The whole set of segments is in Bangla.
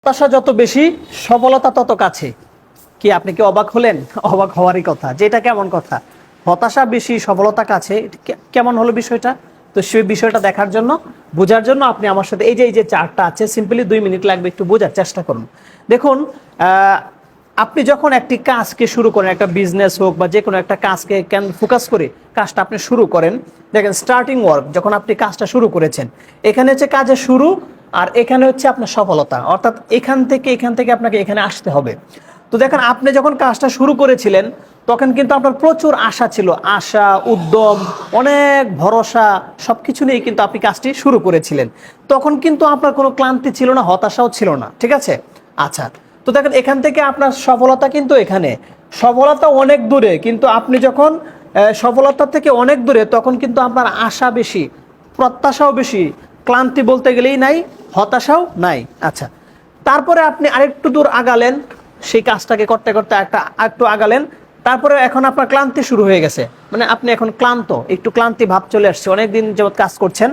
হতাশা যত বেশি সফলতা তত কাছে। কি আপনি কি অবাক হলেন? অবাক হওয়ারই কথা, যে এটা কেমন কথা? হতাশা বেশি সফলতা কাছে, কেমন হলো বিষয়টা? তো সেই বিষয়টা দেখার জন্য, বোঝার জন্য আপনি আমার সাথে এই যে চার্টটা আছে, সিম্পলি 2 মিনিট লাগবে, একটু বোঝার চেষ্টা করুন। দেখুন, আপনি যখন একটি কাজকে শুরু করেন, একটা বিজনেস হোক বা যে কোনো একটা কাজকে ফোকাস করে কাজটা আপনি শুরু করেন, দেখেন স্টার্টিং ওয়ার্ক, যখন আপনি কাজটা শুরু করেছেন, এখানে হচ্ছে কাজের শুরু, আর এখানে হচ্ছে আপনার সফলতা। অর্থাৎ এখান থেকে আপনাকে এখানে আসতে হবে। তো দেখেন, আপনি যখন কাজটা শুরু করেছিলেন তখন কিন্তু আপনার প্রচুর আশা ছিল, আশা, উদ্যম, অনেক ভরসা, সবকিছু নিয়ে কিন্তু আপনি কাজটি শুরু করেছিলেন। তখন কিন্তু আপনার কোনো ক্লান্তি ছিল না, হতাশাও ছিল না, ঠিক আছে? আচ্ছা, তো দেখেন এখান থেকে আপনার সফলতা কিন্তু এখানে, সফলতা অনেক দূরে, কিন্তু আপনি যখন সফলতা থেকে অনেক দূরে, তখন কিন্তু আপনার আশা বেশি, প্রত্যাশাও বেশি, ক্লান্তি বলতে গেলেই নাই, হতাশাও নাই। আচ্ছা, তারপরে আপনি আরেকটু দূর আগালেন, সেই কাজটাকে করতে করতে একটু আগালেন, তারপরে এখন আপনার ক্লান্তি শুরু হয়ে গেছে, মানে আপনি এখন ক্লান্ত, একটু ক্লান্তি ভাব চলে আসছে, অনেকদিন যাবত কাজ করছেন।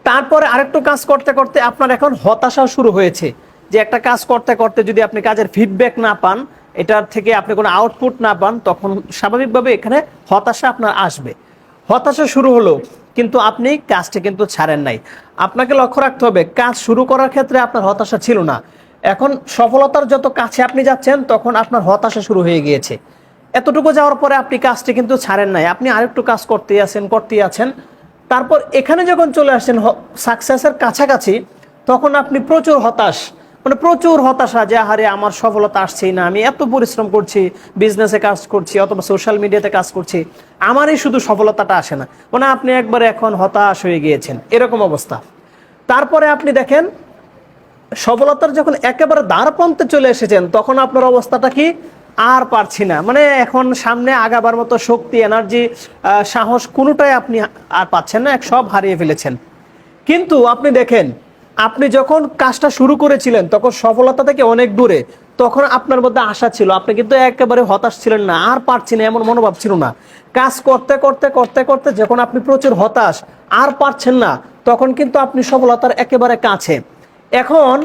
তারপরে আরেকটু কাজ করতে করতে আপনার এখন হতাশা শুরু হয়েছে, যে একটা কাজ করতে করতে যদি আপনি কাজের ফিডব্যাক না পান, এটার থেকে আপনি কোনো আউটপুট না পান, তখন স্বাভাবিকভাবে এখানে হতাশা আপনার আসবে। হতাশা শুরু হলো, কিন্তু আপনি কাজটা কিন্তু ছাড়েন নাই। আপনাকে লক্ষ্য রাখতে হবে, কাজ শুরু করার ক্ষেত্রে আপনার হতাশা ছিল না। এখন সফলতার যত কাছে আপনি যাচ্ছেন, তখন আপনার হতাশা শুরু হয়ে গিয়েছে। এতটুকু যাওয়ার পরে আপনি কাজটি কিন্তু ছাড়েন নাই, আপনি আরেকটু কাজ করতেই আছেন। তারপর এখানে যখন চলে আসছেন সাকসেসের কাছাকাছি, তখন আপনি প্রচুর হতাশ, মানে প্রচুর হতাশা, যে আহারে আমার সফলতা আসছেই না, আমি এত পরিশ্রম করছি, বিজনেসে কাজ করছি অথবা সোশ্যাল মিডিয়াতে কাজ করছি, আমারই শুধু সফলতাটা আসে না, মানে আপনি একবারে এখন হতাশ হয়ে গিয়েছেন, এরকম অবস্থা। তারপরে আপনি দেখেন, সফলতার যখন একেবারে দ্বারপ্রান্তে চলে এসেছেন, তখন আপনার অবস্থাটা কি? আর পারছি না, মানে এখন সামনে আগাবার মতো শক্তি, এনার্জি, সাহস কোনোটাই আপনি আর পাচ্ছেন না, সব হারিয়ে ফেলেছেন। কিন্তু আপনি দেখেন, আপনি যখন কাজটা শুরু করেছিলেন তখন সফলতা থেকে অনেক দূরে, তখন আপনার মধ্যে আশা ছিল, আপনি কিন্তু একেবারে হতাশ ছিলেন না, আর পারছি না এমন মনোভাব ছিল না। কাজ করতে করতে করতে করতে যখন আপনি প্রচুর হতাশ, আর পারছেন না, তখন কিন্তু আপনি সফলতার একেবারে কাছে। এখন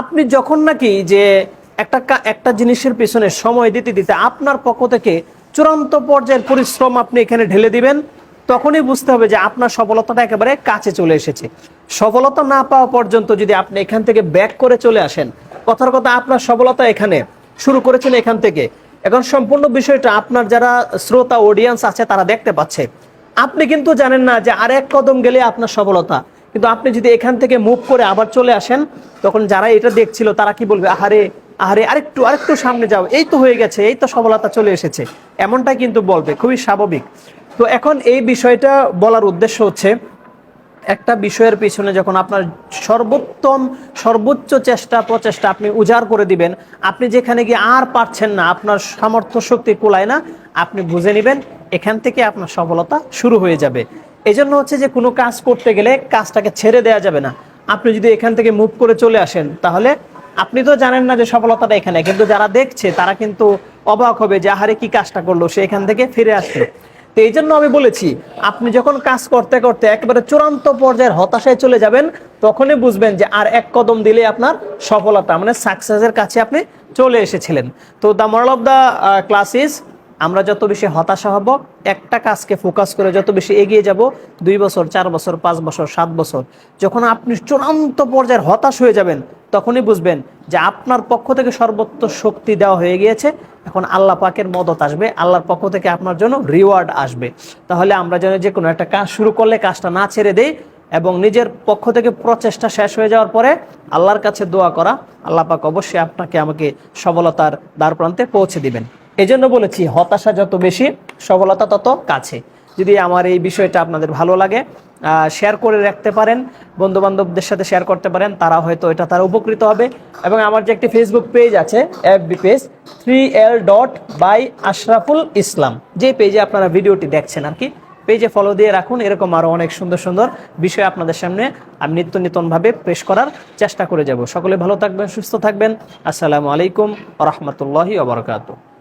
আপনি যখন নাকি যে একটা জিনিসের পিছনে সময় দিতে দিতে আপনার পক্ষ থেকে চূড়ান্ত পর্যায়ের পরিশ্রম আপনি এখানে ঢেলে দিবেন, তখনই বুঝতে হবে যে আপনার সফলতাটা একেবারে কাছে চলে এসেছে। সফলতা না পাওয়া পর্যন্ত যদি আপনি এখান থেকে ব্যাক করে চলে আসেন, কথার কথা আপনার সফলতা এখানে, শুরু করেছেন এখান থেকে, এখন সম্পূর্ণ বিষয়টা আপনার যারা শ্রোতা অডিয়েন্স আছে তারা দেখতে পাচ্ছে। আপনি কিন্তু জানেন না যে আর এক কদম গেলে আপনার সফলতা, কিন্তু আপনি যদি এখান থেকে মুভ করে আবার চলে আসেন, তখন যারা এটা দেখছিল তারা কি বলবে? আহারে আহারে, আরেকটু সামনে যাও, এই তো হয়ে গেছে, এই তো সফলতা চলে এসেছে, এমনটাই কিন্তু বলবে, খুবই স্বাভাবিক। তো এখন এই বিষয়টা বলার উদ্দেশ্য হচ্ছে, একটা বিষয়ের পিছনে যখন আপনার সর্বোচ্চ প্রচেষ্টা আপনি উজাড় করে দিবেন, আপনি যেখানে গিয়ে আর পারছেন না, আপনার সামর্থ্য শক্তি কুলায় না, আপনি বুঝে নেবেন এখান থেকে আপনার সফলতা শুরু হয়ে যাবে। এই জন্য হচ্ছে যে কোনো কাজ করতে গেলে কাজটাকে ছেড়ে দেওয়া যাবে না। আপনি যদি এখান থেকে মুভ করে চলে আসেন, তাহলে আপনি তো জানেন না যে সফলতাটা এখানে, কিন্তু যারা দেখছে তারা কিন্তু অবাক হবে যে আহারে কি কাজটা করলো, সে এখান থেকে ফিরে আসলো। তো এই জন্য আমি বলেছি, আপনি যখন কাজ করতে করতে একেবারে চূড়ান্ত পর্যায়ের হতাশায় চলে যাবেন, তখনই বুঝবেন যে আর এক কদম দিলে আপনার সফলতা, মানে সাকসেসের কাছে আপনি চলে এসেছিলেন। তো the moral of the class is, আমরা যত বেশি হতাশা হব, একটা কাজকে ফোকাস করে যত বেশি এগিয়ে যাব, 2 বছর, 4 বছর, 5 বছর, 7 বছর, যখন আপনি চূড়ান্ত পর্যায়ের হতাশ হয়ে যাবেন, তখনই বুঝবেন যে আপনার পক্ষ থেকে সর্বোচ্চ শক্তি দেওয়া হয়ে গিয়েছে। এখন আল্লাহ পাকের মদত আসবে, আল্লাহর পক্ষ থেকে আপনার জন্য রিওয়ার্ড আসবে। তাহলে আমরা যেন যে কোনো একটা কাজ শুরু করলে কাজটা না ছেড়ে দেই, এবং নিজের পক্ষ থেকে প্রচেষ্টা শেষ হয়ে যাওয়ার পরে আল্লাহর কাছে দোয়া করা, আল্লাহ পাক অবশ্যই আপনাকে আমাকে সফলতার দ্বার প্রান্তে পৌঁছে দিবেন। এই জন্য বলেছি, হতাশা যত বেশি, সফলতা তত কাছে। যদি আমার এই বিষয়টা আপনাদের ভালো লাগে, শেয়ার করে রাখতে পারেন, বন্ধু বান্ধবদের সাথে শেয়ার করতে পারেন, তারা হয়তো এটা তারা উপকৃত হবে। এবং আমার যে একটি ফেসবুক পেজ আছে, FB page 3L.by Ashraful Islam, যে পেজে আপনারা ভিডিওটি দেখছেন আর কি, পেজে ফলো দিয়ে রাখুন। এরকম আরও অনেক সুন্দর সুন্দর বিষয় আপনাদের সামনে আমি নিত্য নতুনভাবে পেশ করার চেষ্টা করে যাব। সকলে ভালো থাকবেন, সুস্থ থাকবেন। আসসালামু আলাইকুম ওয়া রাহমাতুল্লাহি ওয়া বারাকাতুহু।